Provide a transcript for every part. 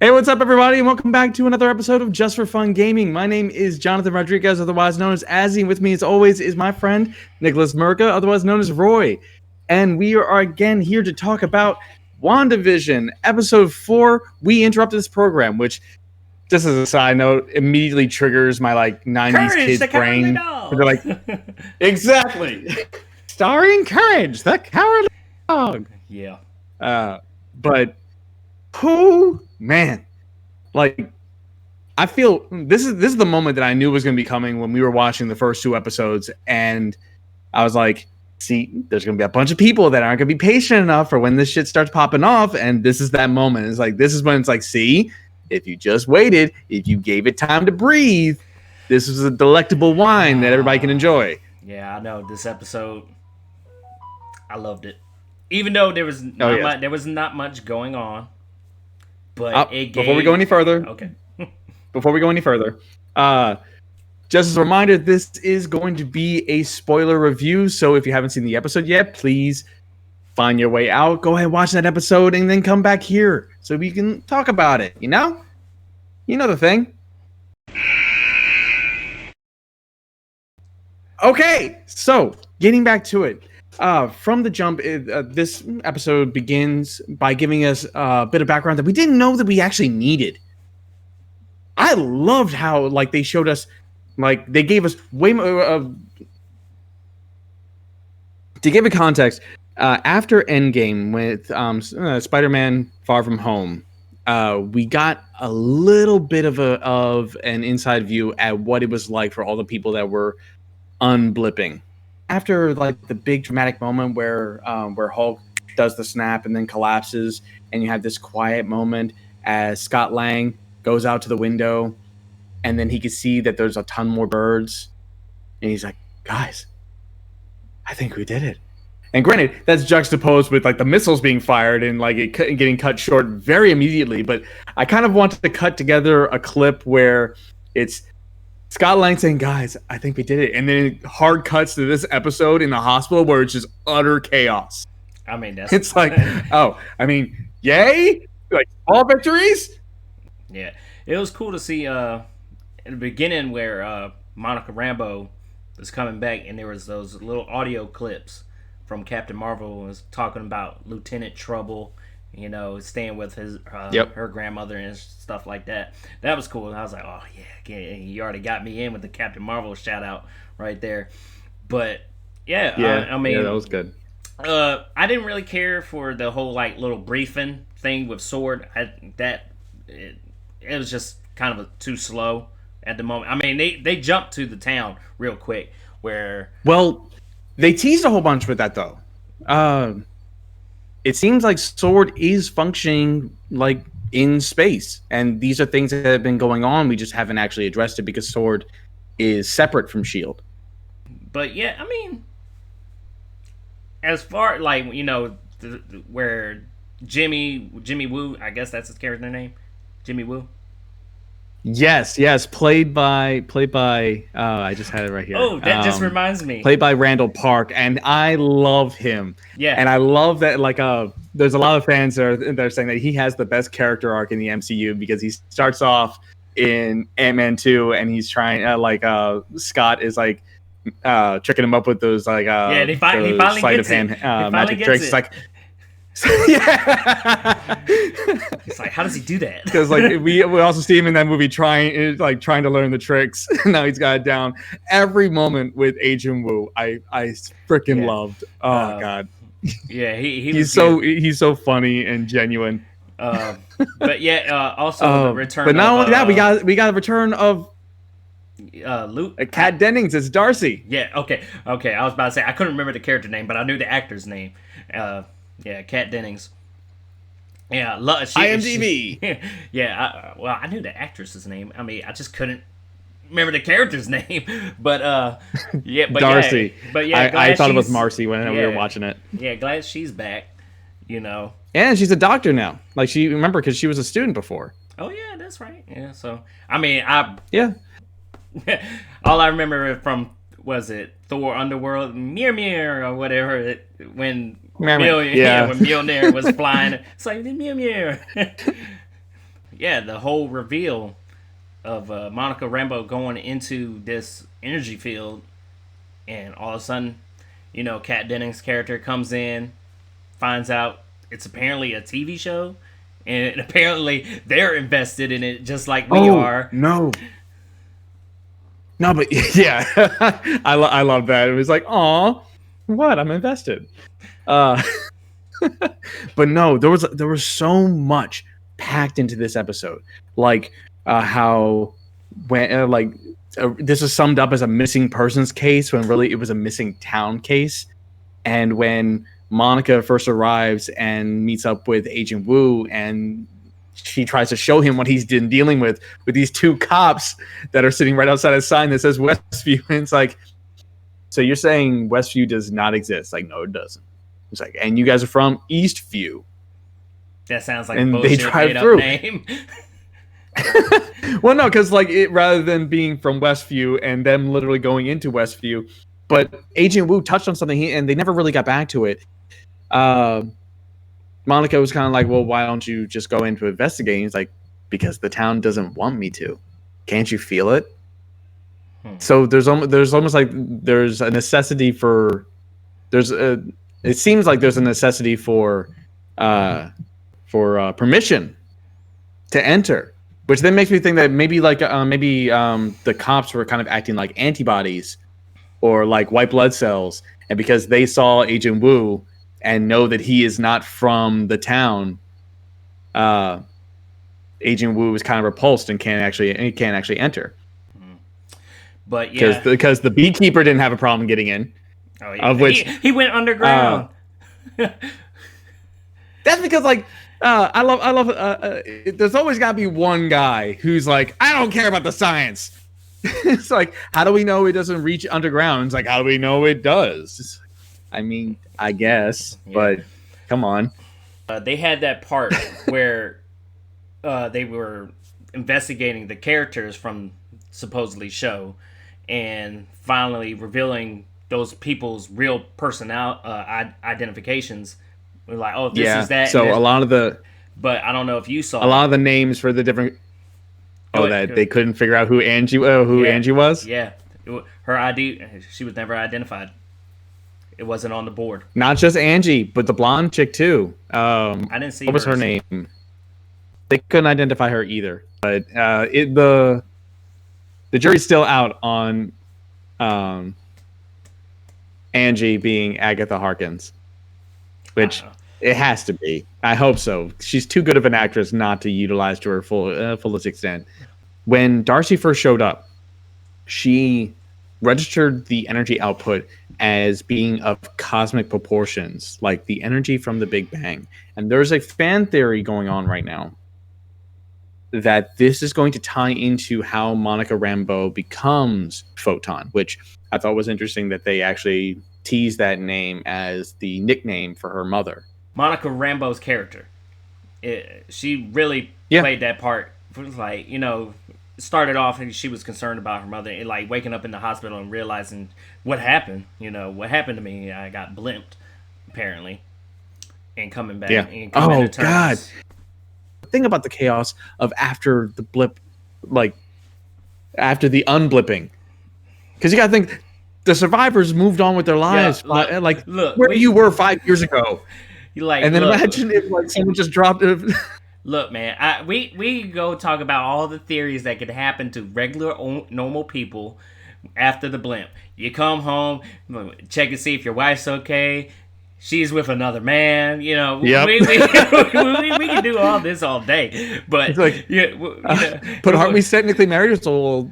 Hey, what's up, everybody, and welcome back to another episode of Just for Fun Gaming. My name is Jonathan Rodriguez, otherwise known as Azzy, and with me, as always, is my friend Nicholas Merca, otherwise known as Roy. And we are again here to talk about WandaVision, episode 4. We interrupted this program, which, just as a side note, immediately triggers my 90s Courage, kids the cowardly brain. They're dog. like, exactly, starring Courage, the cowardly dog. Yeah. But who, man, like I feel this is the moment that I knew was going to be coming when we were watching the first two episodes, and I was like, see, there's going to be a bunch of people that aren't going to be patient enough for when this shit starts popping off, and this is that moment. It's like, this is when it's like, see, if you just waited, if you gave it time to breathe, this is a delectable wine that everybody can enjoy. Yeah, I know this episode. I loved it, even though there was not much going on. But it gave. Before we go any further, okay. Before we go any further, just as a reminder, this is going to be a spoiler review. So if you haven't seen the episode yet, please find your way out. Go ahead, watch that episode, and then come back here so we can talk about it. You know the thing. Okay, so getting back to it. From the jump, this episode begins by giving us a bit of background that we didn't know that we actually needed. I loved how they showed us, they gave us way more. To give it context, after Endgame with Spider-Man: Far From Home, we got a little bit of an inside view at what it was like for all the people that were unblipping. After the big dramatic moment where Hulk does the snap and then collapses, and you have this quiet moment as Scott Lang goes out to the window, and then he can see that there's a ton more birds, and he's like, guys, I think we did it. And granted, that's juxtaposed with the missiles being fired and it getting cut short very immediately, but I kind of wanted to cut together a clip where it's Scott Lang saying, guys, I think we did it, and then it hard cuts to this episode in the hospital where it's just utter chaos. I mean, it's like, oh, I mean, yay, all victories. Yeah, it was cool to see in the beginning where Monica Rambeau was coming back, and there was those little audio clips from Captain Marvel was talking about Lieutenant Trouble, staying with his her grandmother and stuff like that. That was cool. And I was like, oh yeah, you already got me in with the Captain Marvel shout out right there. But yeah, I mean, that was good. I didn't really care for the whole little briefing thing with Sword. It was just kind of too slow at the moment. I mean, they jumped to the town real quick where. Well, they teased a whole bunch with that though. It seems like Sword is functioning in space, and these are things that have been going on. We just haven't actually addressed it because Sword is separate from Shield. But yeah, I mean, as far where Jimmy Woo, I guess that's his character name, Jimmy Woo. Yes, played by I just had it right here. Oh, that just reminds me. Played by Randall Park, and I love him. Yeah. And I love that there's a lot of fans that are saying that he has the best character arc in the MCU because he starts off in Ant-Man 2 and he's trying Scott is tricking him up with those he finally sleight gets of hand it. magic tricks. It's like yeah. It's like, how does he do that? Because we also see him in that movie trying to learn the tricks. Now he's got it down. Every moment with Agent Woo, I freaking loved. Oh god. Yeah, he's so funny and genuine. But yeah, also the return. But not only that, we got a return of Luke. Kat Dennings as Darcy. Yeah. Okay. I was about to say I couldn't remember the character name, but I knew the actor's name. Yeah, Kat Dennings. Yeah, IMDb. I knew the actress's name. I mean, I just couldn't remember the character's name. But Darcy. Yeah, but yeah, I thought it was Marcy when we were watching it. Yeah, glad she's back. And she's a doctor now. Because she was a student before. Oh yeah, that's right. Yeah, so I mean, all I remember from was it Thor Underworld, Mir or whatever, when when Mjolnir was flying. It's like Mir. yeah, the whole reveal of Monica Rambeau going into this energy field, and all of a sudden, Kat Dennings' character comes in, finds out it's apparently a TV show, and apparently they're invested in it just like we are. No, but yeah, I love that. It was like, "Aw, what? I'm invested." But no, there was so much packed into this episode, like how when this is summed up as a missing persons case when really it was a missing town case, and when Monica first arrives and meets up with Agent Wu, and she tries to show him what he's been dealing with these two cops that are sitting right outside a sign that says Westview. And it's like, so you're saying Westview does not exist? Like, no, it doesn't. It's like, and you guys are from Eastview. That sounds like and a bullshit they drive made through. Up name. Well, no, because like rather than being from Westview and them literally going into Westview, but Agent Wu touched on something and they never really got back to it. Monica was kind of like, well, why don't you just go into investigating? It's like, because the town doesn't want me to. Can't you feel it? So there's almost like there's a necessity for it seems like there's a necessity for permission to enter, which then makes me think that maybe the cops were kind of acting like antibodies or like white blood cells, and because they saw Agent Wu and know that he is not from the town, Agent Wu is kind of repulsed and can't actually enter. But yeah, because the beekeeper didn't have a problem getting in. Oh yeah, of which he went underground. That's because like I love. There's always got to be one guy who's like, I don't care about the science. It's like, how do we know it doesn't reach underground? It's like, how do we know it does? I mean, I guess, but come on. They had that part where they were investigating the characters from supposedly show, and finally revealing those people's real identifications. We're like, oh, this is that. So a lot of the, but I don't know if you saw a lot of the names for the different. They couldn't figure out who Angie was. Yeah, her ID. She was never identified. It wasn't on the board. Not just Angie, but the blonde chick too. I didn't see. What was her name? They couldn't identify her either. But the jury's still out on Angie being Agatha Harkins, which it has to be. I hope so. She's too good of an actress not to utilize to her fullest extent. When Darcy first showed up, she registered the energy output as being of cosmic proportions, like the energy from the Big Bang. And there's a fan theory going on right now that this is going to tie into how Monica Rambeau becomes Photon, which I thought was interesting that they actually teased that name as the nickname for her mother. Monica Rambeau's character. She really played that part. It was like, started off and she was concerned about her mother and like waking up in the hospital and realizing what happened. What happened to me? I got blimped, apparently, and coming back. And coming to terms. God. The thing about the chaos of after the blip, like after the unblipping, because you got to think the survivors moved on with their lives. Look, where you were 5 years ago. And then imagine if like someone just dropped it. Look, man, we go talk about all the theories that could happen to regular, normal people after the blimp. You come home, check and see if your wife's okay. She's with another man. Yep. we can do all this all day. But it's like, but aren't we technically married? So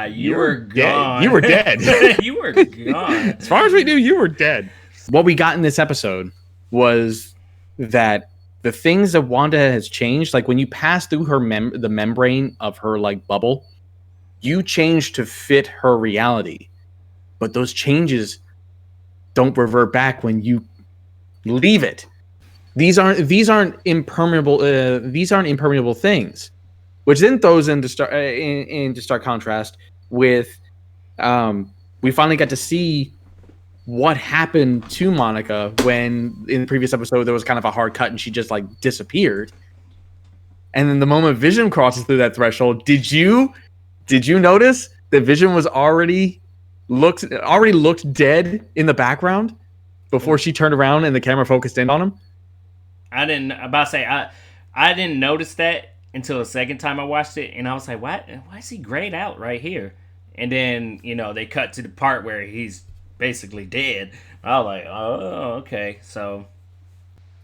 you were gone. You were dead. You were gone. As far as we knew, you were dead. What we got in this episode was that the things that Wanda has changed, like when you pass through her the membrane of her like bubble, you change to fit her reality. But those changes don't revert back when you leave it. These aren't impermeable. These aren't impermeable things, which then throws into stark contrast with. We finally got to see what happened to Monica when in the previous episode there was kind of a hard cut and she just like disappeared. And then the moment Vision crosses through that threshold, did you notice that Vision was already looked dead in the background before she turned around and the camera focused in on him? I didn't about to say I didn't notice that until the second time I watched it, and I was like, why is he grayed out right here? And then they cut to the part where he's basically dead. I was like, oh, okay. So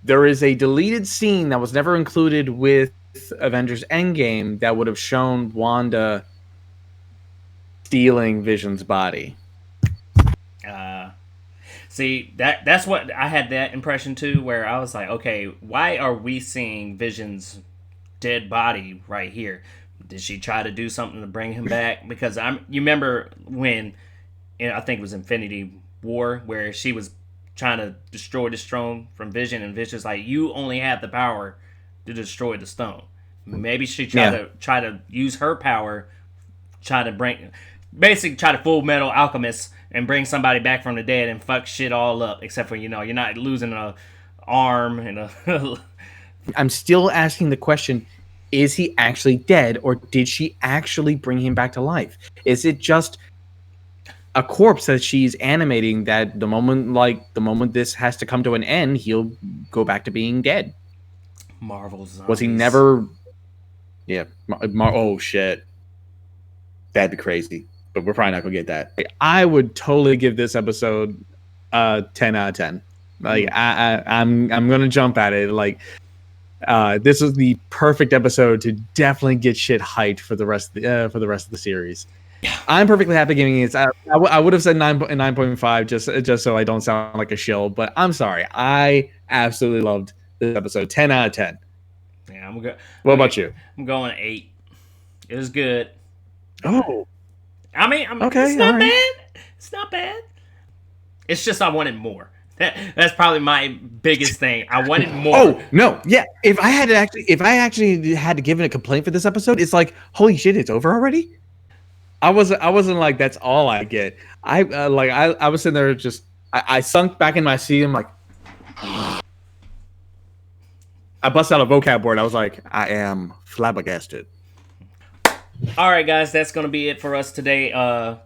there is a deleted scene that was never included with Avengers Endgame that would have shown Wanda stealing Vision's body. See, that's what I had that impression too, where I was like, okay, why are we seeing Vision's dead body right here? Did she try to do something to bring him back? Because you remember when, I think it was Infinity War, where she was trying to destroy the stone from Vision, and Vision's like, you only have the power to destroy the stone. Maybe she try to use her power, try to Full Metal Alchemist and bring somebody back from the dead and fuck shit all up, except for you're not losing a arm and a. I'm still asking the question: is he actually dead, or did she actually bring him back to life? Is it just a corpse that she's animating that the moment this has to come to an end, he'll go back to being dead? Marvel zombies. Was he never? Yeah. Oh shit. That'd be crazy. But we're probably not gonna get that. I would totally give this episode 10 out of 10. Like I'm gonna jump at it. Like this is the perfect episode to definitely get shit hyped for the rest of the series. Yeah. I'm perfectly happy giving it. I would have said 9.5 just so I don't sound like a shill. But I'm sorry. I absolutely loved this episode. 10 out of 10. Yeah, I'm good. What about you? I'm going 8. It was good. Oh. I mean, okay, it's not bad. It's not bad. It's just I wanted more. That's probably my biggest thing. I wanted more. Oh no, yeah. If I actually had to give it a complaint for this episode, it's like, holy shit, it's over already. I wasn't like that's all I get. I was sitting there just I sunk back in my seat. I'm like, I bust out a vocab word. I was like, I am flabbergasted. All right, guys, that's going to be it for us today.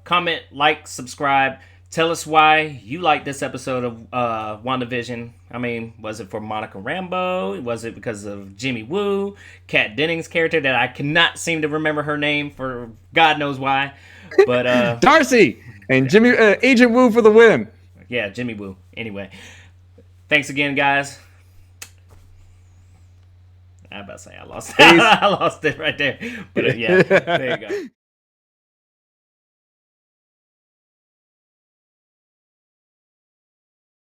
Comment, like, subscribe. Tell us why you like this episode of WandaVision. I mean, was it for Monica Rambeau? Was it because of Jimmy Woo? Kat Dennings' character that I cannot seem to remember her name for God knows why. But Darcy and Agent Woo for the win. Yeah, Jimmy Woo. Anyway, thanks again, guys. I'm about to say I lost it. I lost it right there. But yeah, there you go.